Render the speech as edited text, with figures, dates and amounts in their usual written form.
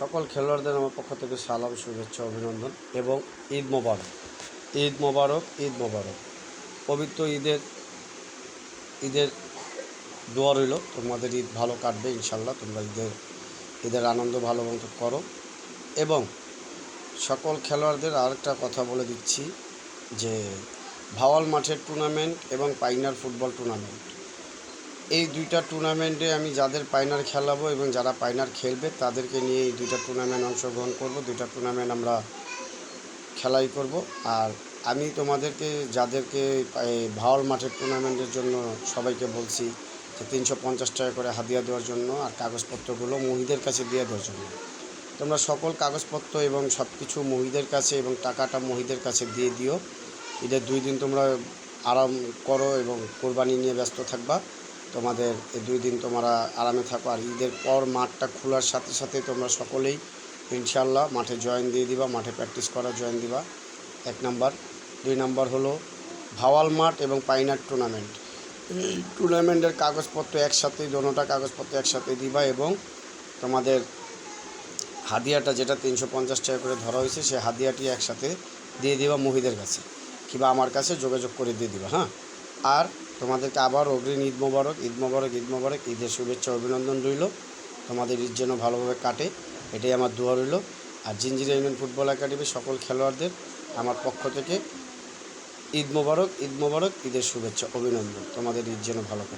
সকল খেলোয়াড়দের আমার পক্ষ থেকে সালাম, শুভেচ্ছা, অভিনন্দন এবং ঈদ মোবারক। ঈদ মোবারক, ঈদ মোবারক। পবিত্র ঈদের দোয়া রইল, তোমাদের ঈদ ভালো কাটবে ইনশাল্লাহ। তোমরা ঈদের আনন্দ ভালো মতো করো। এবং সকল খেলোয়াড়দের আরেকটা কথা বলে দিচ্ছি যে ভাওয়াল মাঠের টুর্নামেন্ট এবং পাইনার ফুটবল টুর্নামেন্ট, এই দুইটা টুর্নামেন্টে আমি যাদের পাইনার খেলাবো এবং যারা পাইনার খেলবে তাদেরকে নিয়ে এই দুইটা টুর্নামেন্ট অংশগ্রহণ করব। দুইটা টুর্নামেন্ট আমরা খেলাই করব। আর আমি তোমাদেরকে যাদেরকে ভাওয়াল মাঠের টুর্নামেন্টের জন্য সবাইকে বলছি যে 350 টাকা করে হাদিয়া দেওয়ার জন্য আর কাগজপত্রগুলো মহিদের কাছে দিয়ে দেওয়ার জন্য। তোমরা সকল কাগজপত্র এবং সব কিছু মহিদের কাছে এবং টাকাটা মহিদের কাছে দিয়ে দিও। ঈদের 2 দিন তোমরা আরাম করো এবং কোরবানি নিয়ে ব্যস্ত থাকবা। তোমাদের এই 2 দিন তোমরা আরামে থাকো। আর ঈদের পর মাঠটা খোলার সাথে সাথে তোমরা সকলেই ইনশাল্লাহ মাঠে জয়েন দিয়ে দিবা, মাঠে প্র্যাকটিস করা জয়েন দিবা। 1 নাম্বার। 2 নাম্বার হলো ভাওয়াল মাঠ এবং পাইনার টুর্নামেন্ট। এই টুর্নামেন্টের কাগজপত্র একসাথে, দোনোটা কাগজপত্র একসাথে দিবা এবং তোমাদের হাদিয়াটা যেটা 350 টাকা করে ধরা হয়েছে সেই হাদিয়াটি একসাথে দিয়ে দিবা মহিদের কাছে কিংবা আমার কাছে যোগাযোগ করে দিয়ে দিবা। হ্যাঁ, আর তোমাদেরকে আবার অগ্রিম ঈদ মোবারক, ঈদ মোবারক, ঈদ মোবারক। ঈদের শুভেচ্ছা, অভিনন্দন রইল। তোমাদের ঈদ যেন ভালোভাবে কাটে, এটাই আমার দোয়া রইল। আর জিঞ্জিরা ইউনিয়ন ফুটবল একাডেমির সকল খেলোয়াড়দের আমার পক্ষ থেকে ঈদ মোবারক, ঈদ মোবারক, ঈদের শুভেচ্ছা, অভিনন্দন। তোমাদের ঈদ যেন ভালো কাটে।